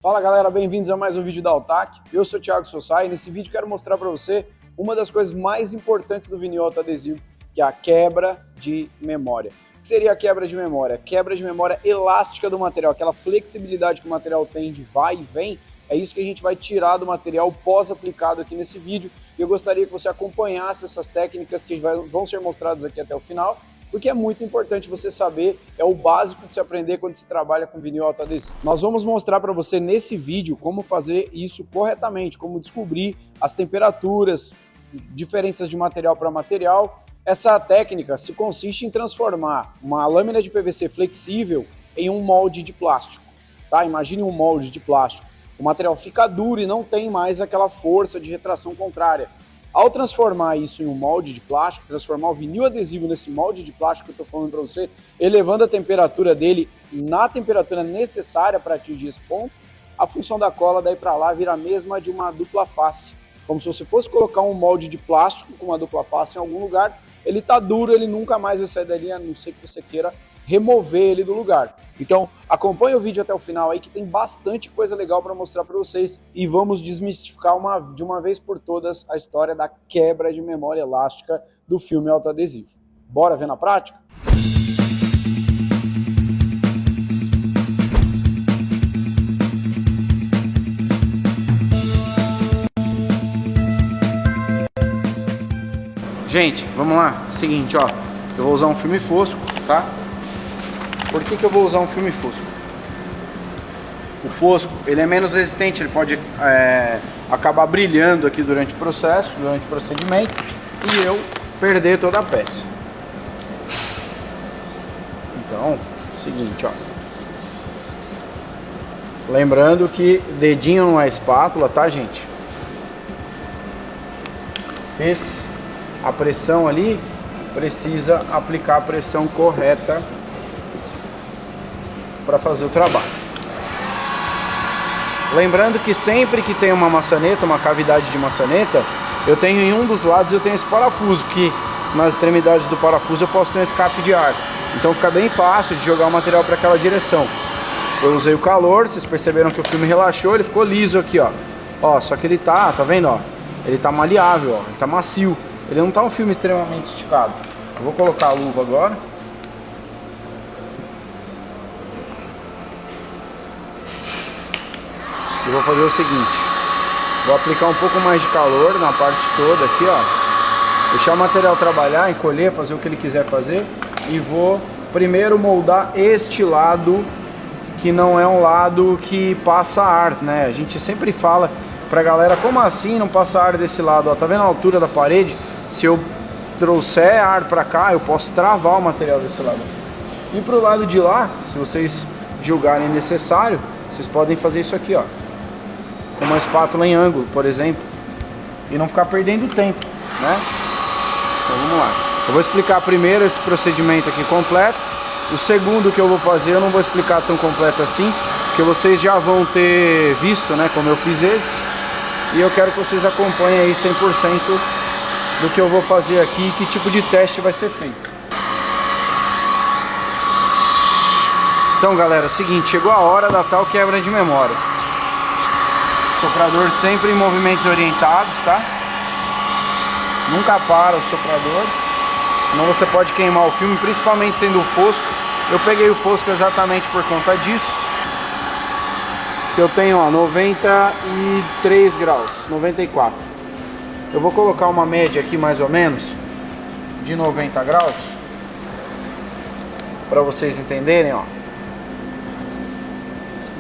Fala galera, bem-vindos a mais um vídeo da Altac. Eu sou o Thiago Sossai e nesse vídeo quero mostrar para você uma das coisas mais importantes do vinil autoadesivo, que é a quebra de memória. O que seria a quebra de memória? Quebra de memória elástica do material, aquela flexibilidade que o material tem de vai e vem, é isso que a gente vai tirar do material pós-aplicado aqui nesse vídeo. E eu gostaria que você acompanhasse essas técnicas que vão ser mostradas aqui até o final, porque é muito importante você saber, é o básico de se aprender quando se trabalha com vinil autoadesivo. Nós vamos mostrar para você nesse vídeo como fazer isso corretamente, como descobrir as temperaturas, diferenças de material para material. Essa técnica se consiste em transformar uma lâmina de PVC flexível em um molde de plástico. Tá? Imagine um molde de plástico. O material fica duro e não tem mais aquela força de retração contrária. Ao transformar isso em um molde de plástico, transformar o vinil adesivo nesse molde de plástico que eu estou falando para você, elevando a temperatura dele na temperatura necessária para atingir esse ponto, a função da cola daí para lá vira a mesma de uma dupla face. Como se você fosse colocar um molde de plástico com uma dupla face em algum lugar, ele está duro, ele nunca mais vai sair dali, a não ser que você queira remover ele do lugar. Então acompanhe o vídeo até o final aí que tem bastante coisa legal para mostrar para vocês e vamos desmistificar de uma vez por todas a história da quebra de memória elástica do filme autoadesivo. Bora ver na prática? Gente, vamos lá. Seguinte, ó, eu vou usar um filme fosco, tá? Por que eu vou usar um filme fosco? O fosco, ele é menos resistente, ele pode acabar brilhando aqui durante o processo, durante o procedimento, e eu perder toda a peça. Então, seguinte, ó. Lembrando que dedinho não é espátula, tá, gente? Fez a pressão ali, precisa aplicar a pressão correta para fazer o trabalho. Lembrando que sempre que tem uma maçaneta, uma cavidade de maçaneta, eu tenho em um dos lados eu tenho esse parafuso, que nas extremidades do parafuso eu posso ter um escape de ar. Então fica bem fácil de jogar o material para aquela direção. Eu usei o calor, vocês perceberam que o filme relaxou, ele ficou liso aqui, ó. Ó, só que ele tá vendo, ó? Ele tá maleável, ó, ele tá macio. Ele não tá um filme extremamente esticado. Eu vou colocar a luva agora. Eu vou fazer o seguinte, vou aplicar um pouco mais de calor na parte toda aqui, ó. Deixar o material trabalhar, encolher, fazer o que ele quiser fazer. E vou primeiro moldar este lado, que não é um lado que passa ar, né? A gente sempre fala pra galera, como assim não passa ar desse lado? Ó, tá vendo a altura da parede? Se eu trouxer ar pra cá, eu posso travar o material desse lado aqui. E pro lado de lá, se vocês julgarem necessário, vocês podem fazer isso aqui, ó. Com uma espátula em ângulo, por exemplo, e não ficar perdendo tempo, né? Então vamos lá. Eu vou explicar primeiro esse procedimento aqui completo. O segundo que eu vou fazer eu não vou explicar tão completo assim, porque vocês já vão ter visto, né, como eu fiz esse. E eu quero que vocês acompanhem aí 100% do que eu vou fazer aqui e que tipo de teste vai ser feito. Então galera, é o seguinte, chegou a hora da tal quebra de memória. Soprador sempre em movimentos orientados, tá? Nunca para o soprador, senão você pode queimar o filme, principalmente sendo o fosco. Eu peguei o fosco exatamente por conta disso. Que eu tenho, ó, 93 graus, 94. Eu vou colocar uma média aqui mais ou menos de 90 graus para vocês entenderem, ó.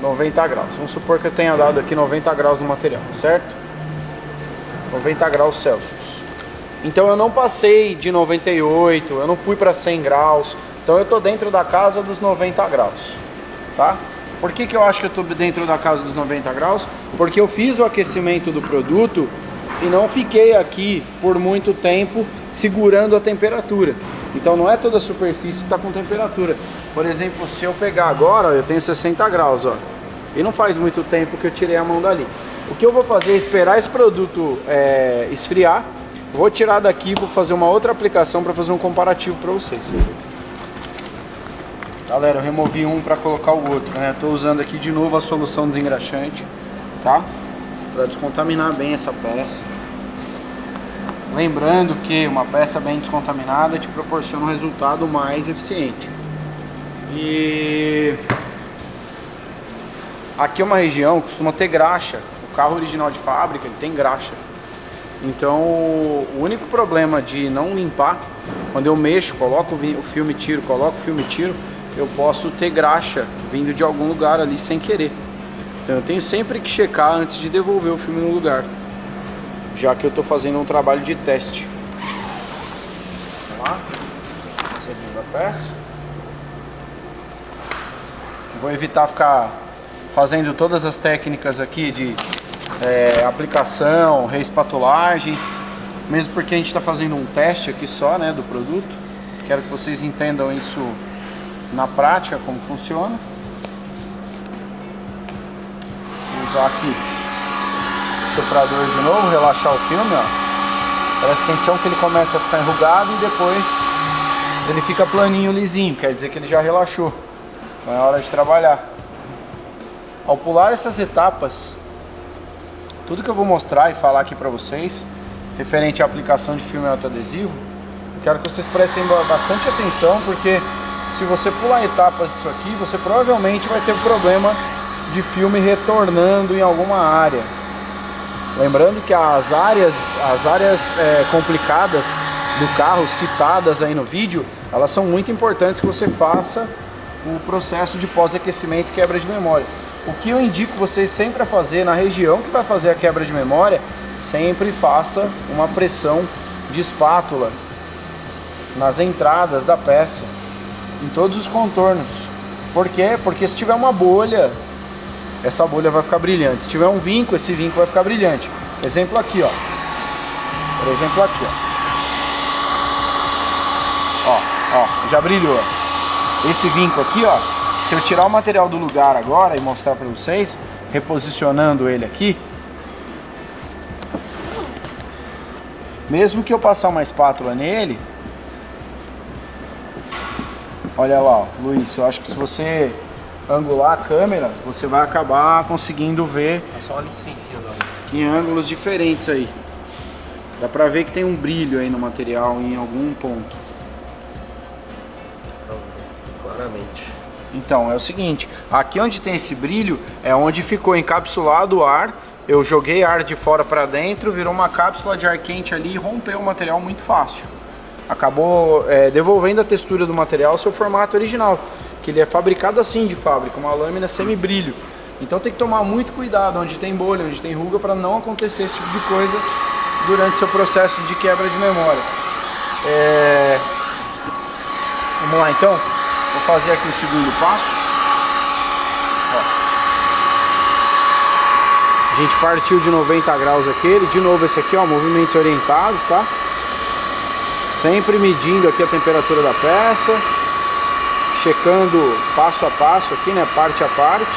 90 graus. Vamos supor que eu tenha dado aqui 90 graus no material, certo? 90 graus Celsius. Então eu não passei de 98, eu não fui para 100 graus. Então eu tô dentro da casa dos 90 graus, tá? Por que eu acho que eu tô dentro da casa dos 90 graus? Porque eu fiz o aquecimento do produto e não fiquei aqui por muito tempo segurando a temperatura. Então não é toda a superfície que está com temperatura. Por exemplo, se eu pegar agora, ó, eu tenho 60 graus, ó, e não faz muito tempo que eu tirei a mão dali. O que eu vou fazer é esperar esse produto esfriar. Vou tirar daqui, vou fazer uma outra aplicação para fazer um comparativo para vocês. Galera, eu removi um para colocar o outro, né? Estou usando aqui de novo a solução desengraxante, tá? Para descontaminar bem essa peça. Lembrando que uma peça bem descontaminada te proporciona um resultado mais eficiente. E aqui é uma região que costuma ter graxa. O carro original de fábrica, ele tem graxa. Então o único problema de não limpar, quando eu mexo, coloco o filme e tiro, coloco o filme e tiro, eu posso ter graxa vindo de algum lugar ali sem querer. Então eu tenho sempre que checar antes de devolver o filme no lugar, já que eu estou fazendo um trabalho de teste. Vamos lá, segunda peça. Vou evitar ficar fazendo todas as técnicas aqui de aplicação, reespatulagem, mesmo porque a gente está fazendo um teste aqui só, né, do produto. Quero que vocês entendam isso na prática, como funciona. Vou usar aqui o soprador de novo, relaxar o filme, ó. Presta atenção que ele começa a ficar enrugado e depois ele fica planinho, lisinho, quer dizer que ele já relaxou. Então é hora de trabalhar. Ao pular essas etapas, tudo que eu vou mostrar e falar aqui pra vocês referente à aplicação de filme autoadesivo, eu quero que vocês prestem bastante atenção, porque se você pular etapas disso aqui, você provavelmente vai ter problema de filme retornando em alguma área. Lembrando que as áreas complicadas do carro citadas aí no vídeo, elas são muito importantes que você faça o processo de pós-aquecimento e quebra de memória. O que eu indico vocês sempre a fazer na região que vai fazer a quebra de memória, sempre faça uma pressão de espátula nas entradas da peça, em todos os contornos. Por quê? Porque se tiver uma bolha, essa bolha vai ficar brilhante. Se tiver um vinco, esse vinco vai ficar brilhante. Exemplo aqui, ó. Por exemplo aqui, ó. Ó, já brilhou. Esse vinco aqui, ó, se eu tirar o material do lugar agora e mostrar pra vocês, reposicionando ele aqui, mesmo que eu passar uma espátula nele, olha lá, ó, Luiz, eu acho que se você angular a câmera, você vai acabar conseguindo ver só uma licencinha, em ângulos diferentes aí. Dá pra ver que tem um brilho aí no material em algum ponto. Claramente. Então, é o seguinte, aqui onde tem esse brilho é onde ficou encapsulado o ar. Eu joguei ar de fora para dentro, virou uma cápsula de ar quente ali e rompeu o material muito fácil. Acabou devolvendo a textura do material ao seu formato original, que ele é fabricado assim de fábrica, uma lâmina semi-brilho. Então tem que tomar muito cuidado onde tem bolha, onde tem ruga, para não acontecer esse tipo de coisa durante seu processo de quebra de memória. Vamos lá então? Vou fazer aqui o segundo passo. Ó. A gente partiu de 90 graus aquele. De novo esse aqui, ó, movimentos orientados, tá? Sempre medindo aqui a temperatura da peça. Checando passo a passo aqui, né? Parte a parte.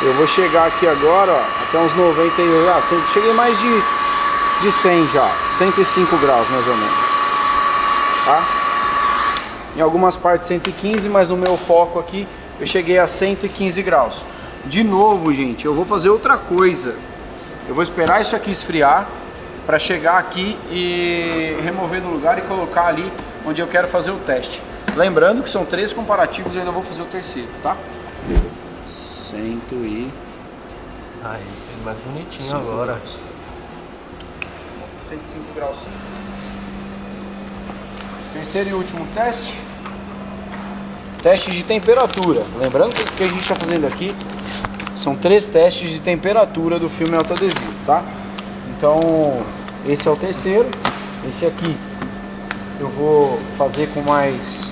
Eu vou chegar aqui agora, ó, até uns 90 e... cheguei mais de 100 já. 105 graus mais ou menos. Tá? Em algumas partes 115, mas no meu foco aqui eu cheguei a 115 graus. De novo, gente, eu vou fazer outra coisa. Eu vou esperar isso aqui esfriar para chegar aqui e remover do lugar e colocar ali onde eu quero fazer o teste. Lembrando que são 3 comparativos e eu ainda vou fazer o terceiro, tá? 100 e... Ah, ele fez mais bonitinho agora. Graus. 105 graus. Terceiro e último teste. Teste de temperatura. Lembrando que o que a gente está fazendo aqui são 3 testes de temperatura do filme autoadesivo, tá? Então, esse é o terceiro. Esse aqui eu vou fazer com mais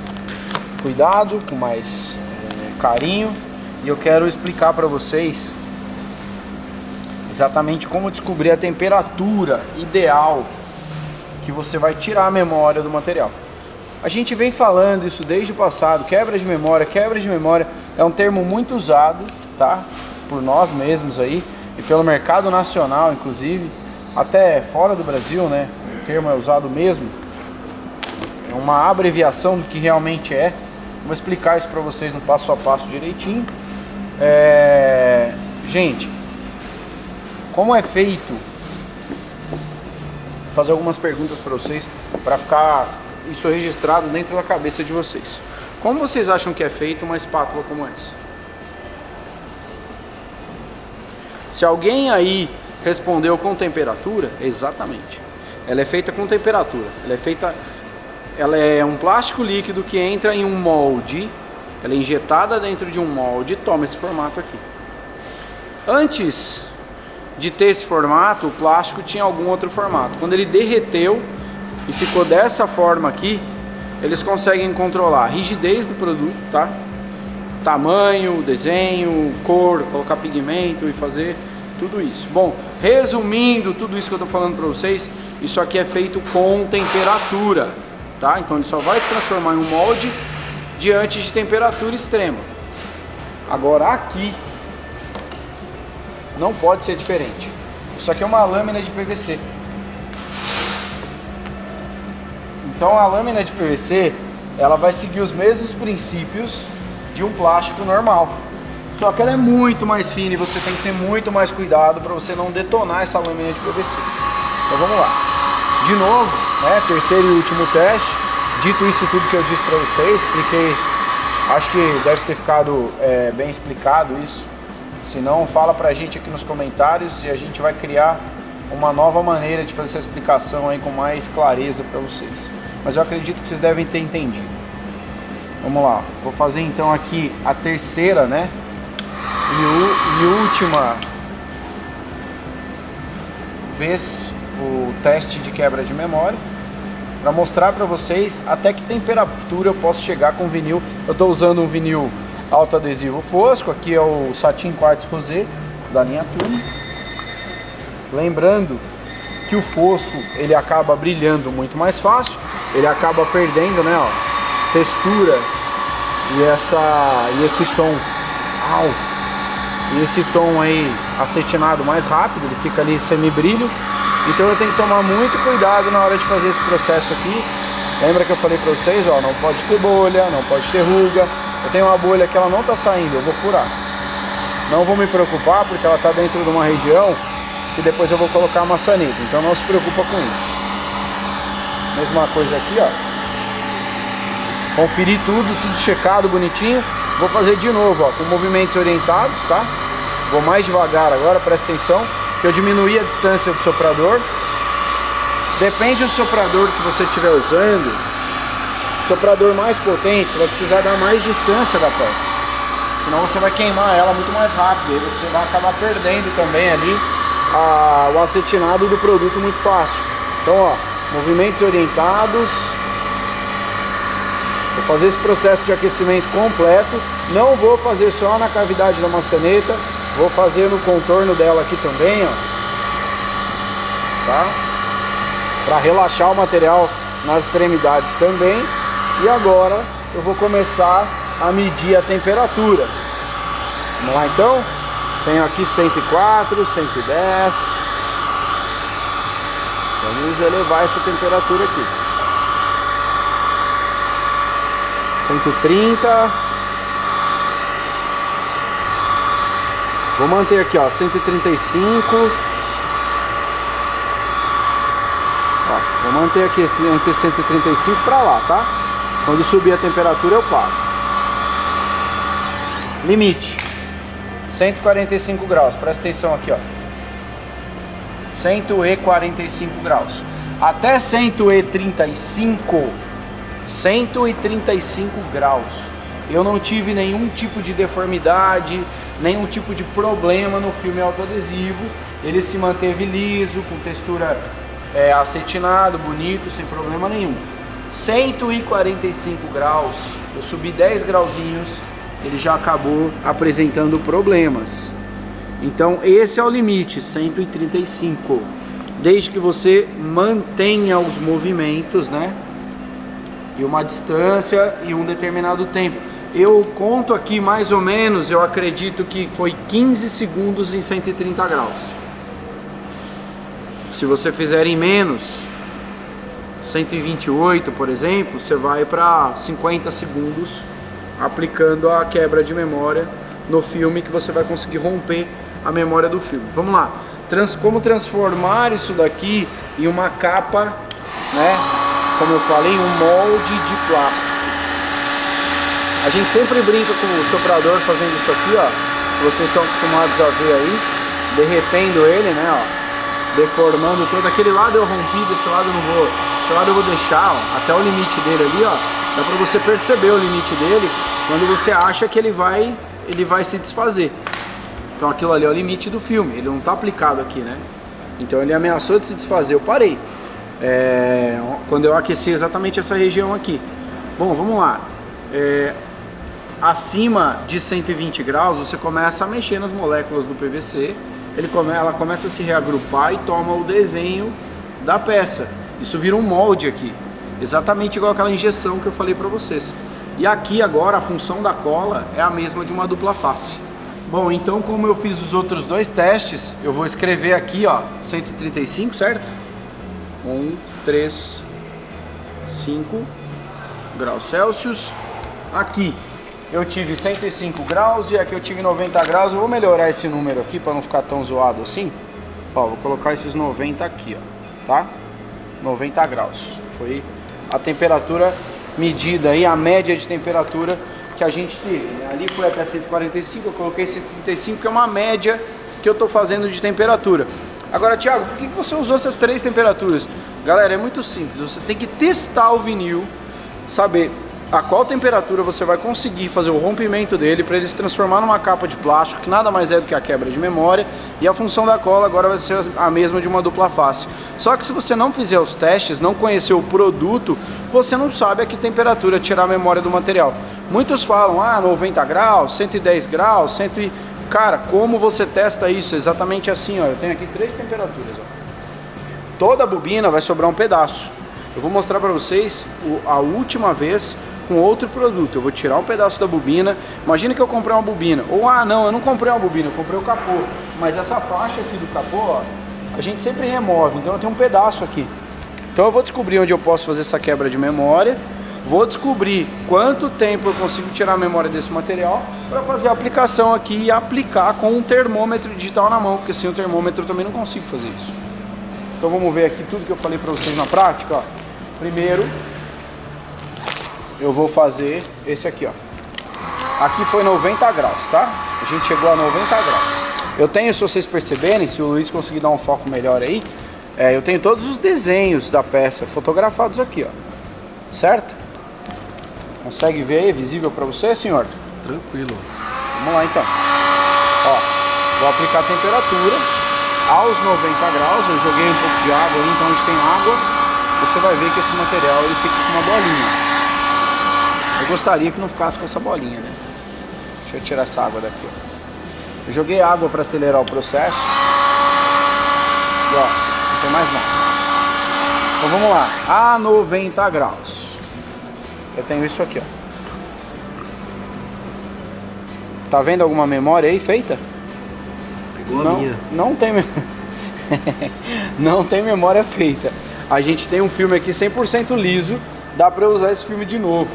cuidado, com mais carinho. E eu quero explicar para vocês exatamente como descobrir a temperatura ideal que você vai tirar a memória do material. A gente vem falando isso desde o passado, quebra de memória é um termo muito usado, tá? Por nós mesmos aí e pelo mercado nacional, inclusive, até fora do Brasil, né? O termo é usado mesmo, é uma abreviação do que realmente é, Vou explicar isso para vocês no passo a passo direitinho. Gente, como é feito? Vou fazer algumas perguntas para vocês para ficar isso registrado dentro da cabeça de vocês. Como vocês acham que é feito uma espátula como essa? Se alguém aí respondeu com temperatura, exatamente. Ela é feita com temperatura. Ela é um plástico líquido que entra em um molde. Ela é injetada dentro de um molde e toma esse formato aqui. Antes de ter esse formato, o plástico tinha algum outro formato. Quando ele derreteu e ficou dessa forma aqui, eles conseguem controlar a rigidez do produto, tá? Tamanho, desenho, cor, colocar pigmento e fazer tudo isso. Bom, resumindo tudo isso que eu tô falando para vocês, isso aqui é feito com temperatura, tá? Então ele só vai se transformar em um molde diante de temperatura extrema. Agora aqui não pode ser diferente. Isso aqui é uma lâmina de PVC. Então a lâmina de PVC, ela vai seguir os mesmos princípios de um plástico normal. Só que ela é muito mais fina e você tem que ter muito mais cuidado para você não detonar essa lâmina de PVC. Então vamos lá. De novo, né, terceiro e último teste. Dito isso tudo que eu disse para vocês, expliquei, acho que deve ter ficado bem explicado isso. Se não, fala pra gente aqui nos comentários e a gente vai criar uma nova maneira de fazer essa explicação aí com mais clareza para vocês. Mas eu acredito que vocês devem ter entendido. Vamos lá, vou fazer então aqui a terceira, né? E última vez o teste de quebra de memória, para mostrar para vocês até que temperatura eu posso chegar com vinil. Eu estou usando um vinil autoadesivo fosco, aqui é o Satin Quartz Rosé da linha Tune. Lembrando que o fosco ele acaba brilhando muito mais fácil, ele acaba perdendo, né, ó, textura e esse tom esse tom aí acetinado mais rápido, ele fica ali semi-brilho. Então eu tenho que tomar muito cuidado na hora de fazer esse processo aqui. Lembra que eu falei pra vocês, ó, não pode ter bolha, não pode ter ruga. Eu tenho uma bolha que ela não tá saindo, eu vou furar. Não vou me preocupar porque ela tá dentro de uma região que depois eu vou colocar a maçaneta. Então não se preocupa com isso. Mesma coisa aqui, ó. Conferir tudo checado, bonitinho. Vou fazer de novo, ó, com movimentos orientados, tá? Vou mais devagar agora, presta atenção, que eu diminuí a distância do soprador. Depende do soprador que você estiver usando. O soprador mais potente, você vai precisar dar mais distância da peça. Senão você vai queimar ela muito mais rápido. E você vai acabar perdendo também ali o acetinado do produto muito fácil. Então, ó, movimentos orientados. Vou fazer esse processo de aquecimento completo. Não vou fazer só na cavidade da maçaneta, vou fazer no contorno dela aqui também, ó. Tá? Para relaxar o material nas extremidades também. E agora eu vou começar a medir a temperatura. Vamos lá então? Tenho aqui 104, 110. Vamos elevar essa temperatura aqui. 130. Vou manter aqui, ó, 135. Ó, vou manter aqui entre 135 para lá, tá? Quando subir a temperatura eu paro. Limite 145 graus. Presta atenção aqui, ó. 145 graus. Até 135 graus eu não tive nenhum tipo de deformidade, nenhum tipo de problema no filme autoadesivo. Ele se manteve liso, com textura acetinado, bonito, sem problema nenhum. 145 graus, eu subi 10 grauzinhos, ele já acabou apresentando problemas. Então esse é o limite, 135, desde que você mantenha os movimentos, né? E uma distância e um determinado tempo. Eu conto aqui mais ou menos, eu acredito que foi 15 segundos em 130 graus. Se você fizer em menos, 128 por exemplo, você vai para 50 segundos aplicando a quebra de memória no filme, que você vai conseguir romper a memória do filme. Vamos lá, como transformar isso daqui em uma capa, né? Como eu falei, um molde de plástico. A gente sempre brinca com o soprador fazendo isso aqui, ó, que vocês estão acostumados a ver aí, derretendo ele, né, ó, deformando todo. Aquele lado eu rompi, desse lado eu não vou, esse lado eu vou deixar, ó, até o limite dele ali, ó, dá pra você perceber o limite dele quando você acha que ele vai se desfazer. Então aquilo ali é o limite do filme, ele não tá aplicado aqui, né, então ele ameaçou de se desfazer, eu parei, quando eu aqueci exatamente essa região aqui. Bom, vamos lá. Acima de 120 graus você começa a mexer nas moléculas do PVC, ela começa a se reagrupar e toma o desenho da peça. Isso vira um molde aqui, exatamente igual aquela injeção que eu falei para vocês. E aqui agora a função da cola é a mesma de uma dupla face. Bom, então como eu fiz os outros dois testes, eu vou escrever aqui, ó, 135, certo? 1, 3, 5 graus Celsius. Aqui eu tive 105 graus e aqui eu tive 90 graus. Eu vou melhorar esse número aqui para não ficar tão zoado assim. Ó, vou colocar esses 90 aqui, ó, tá? 90 graus. Foi a temperatura medida aí, a média de temperatura que a gente teve, né? Ali foi até 145, eu coloquei 135, que é uma média que eu tô fazendo de temperatura. Agora, Thiago, por que você usou essas três temperaturas? Galera, é muito simples. Você tem que testar o vinil, saber a qual temperatura você vai conseguir fazer o rompimento dele para ele se transformar numa capa de plástico, que nada mais é do que a quebra de memória, e a função da cola agora vai ser a mesma de uma dupla face. Só que se você não fizer os testes, não conhecer o produto, você não sabe a que temperatura tirar a memória do material. Muitos falam, 90 graus, 110 graus, Cara, como você testa isso? Exatamente assim, ó. Eu tenho aqui três temperaturas, ó. Toda a bobina vai sobrar um pedaço. Eu vou mostrar para vocês a última vez com outro produto. Eu vou tirar um pedaço da bobina. Imagina que eu comprei uma bobina. Ou, não, eu não comprei uma bobina, eu comprei o capô. Mas essa faixa aqui do capô, ó, a gente sempre remove. Então eu tenho um pedaço aqui. Então eu vou descobrir onde eu posso fazer essa quebra de memória. Vou descobrir quanto tempo eu consigo tirar a memória desse material para fazer a aplicação aqui e aplicar com um termômetro digital na mão, porque sem o termômetro eu também não consigo fazer isso. Então vamos ver aqui tudo que eu falei para vocês na prática, ó. Primeiro, eu vou fazer esse aqui, ó. Aqui foi 90 graus, tá? A gente chegou a 90 graus. Eu tenho, se vocês perceberem, se o Luiz conseguir dar um foco melhor aí, eu tenho todos os desenhos da peça fotografados aqui, ó. Certo? Consegue ver aí? É visível para você, senhor? Tranquilo. Vamos lá então. Ó, vou aplicar a temperatura aos 90 graus. Eu joguei um pouco de água aí, então onde tem água, você vai ver que esse material ele fica com uma bolinha. Eu gostaria que não ficasse com essa bolinha, né? Deixa eu tirar essa água daqui, ó. Eu joguei água para acelerar o processo. E ó, não tem mais nada. Então vamos lá. A 90 graus. Eu tenho isso aqui, ó. Tá vendo alguma memória aí feita? Igual a minha. Não tem não tem memória feita. A gente tem um filme aqui 100% liso. Dá pra usar esse filme de novo.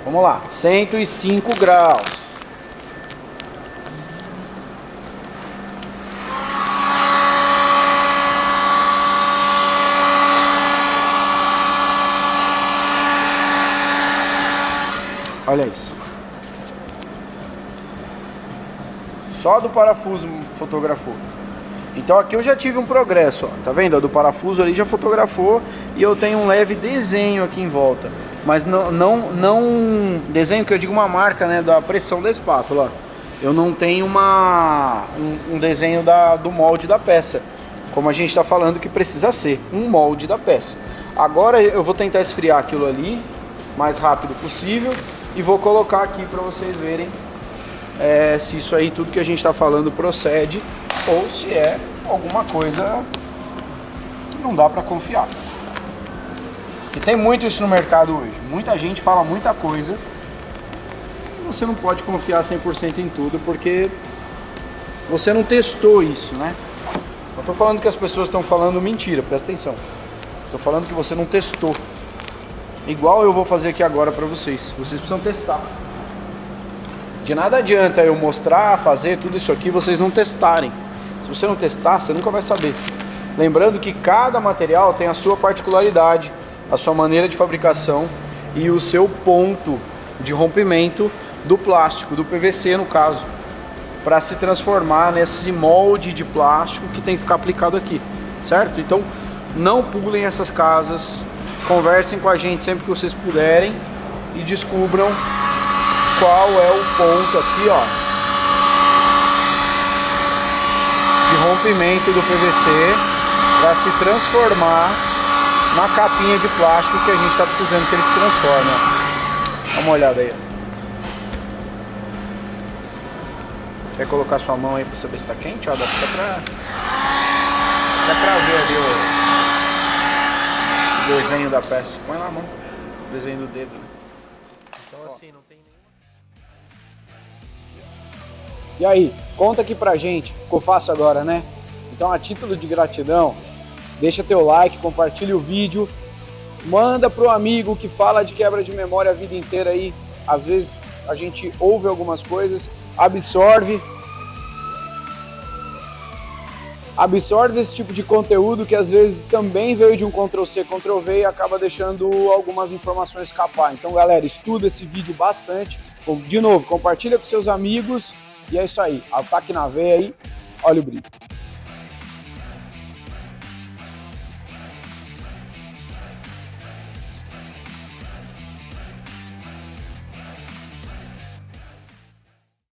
Vamos lá. 105 graus. Olha isso. Só do parafuso fotografou. Então aqui eu já tive um progresso, ó. Tá vendo? Do parafuso ali já fotografou e eu tenho um leve desenho aqui em volta. Mas não desenho que eu digo uma marca, né, da pressão da espátula. Eu não tenho um desenho do molde da peça, como a gente está falando que precisa ser um molde da peça. Agora eu vou tentar esfriar aquilo ali mais rápido possível e vou colocar aqui para vocês verem se isso aí tudo que a gente está falando procede ou se é alguma coisa que não dá para confiar. E tem muito isso no mercado hoje. Muita gente fala muita coisa e você não pode confiar 100% em tudo porque você não testou isso, né? Não estou falando que as pessoas estão falando mentira, presta atenção. Estou falando que você não testou. igual eu vou fazer aqui agora para vocês. Vocês precisam testar. De nada adianta eu mostrar, fazer tudo isso aqui, vocês não testarem. Se você não testar, você nunca vai saber. Lembrando que cada material tem a sua particularidade, a sua maneira de fabricação e o seu ponto de rompimento do plástico, do PVC no caso, para se transformar nesse molde de plástico que tem que ficar aplicado aqui, certo? Então não pulem essas casas, conversem com a gente sempre que vocês puderem e descubram qual é o ponto aqui, ó, de rompimento do PVC para se transformar na capinha de plástico que a gente está precisando que ele se transforme, ó. Dá uma olhada aí. Quer colocar sua mão aí para saber se está quente? Ó, dá pra ver ali o desenho da peça. Põe lá a mão, o desenho do dedo. Então assim, não tem nenhuma... E aí, conta aqui pra gente, ficou fácil agora, né? Então, a título de gratidão, deixa teu like, compartilha o vídeo, manda pro amigo que fala de quebra de memória a vida inteira aí. Às vezes a gente ouve algumas coisas, absorve esse tipo de conteúdo que às vezes também veio de um Ctrl+C, Ctrl+V e acaba deixando algumas informações escapar. Então, galera, estuda esse vídeo bastante. De novo, compartilha com seus amigos e é isso aí. Ataque na veia aí, olha o brilho.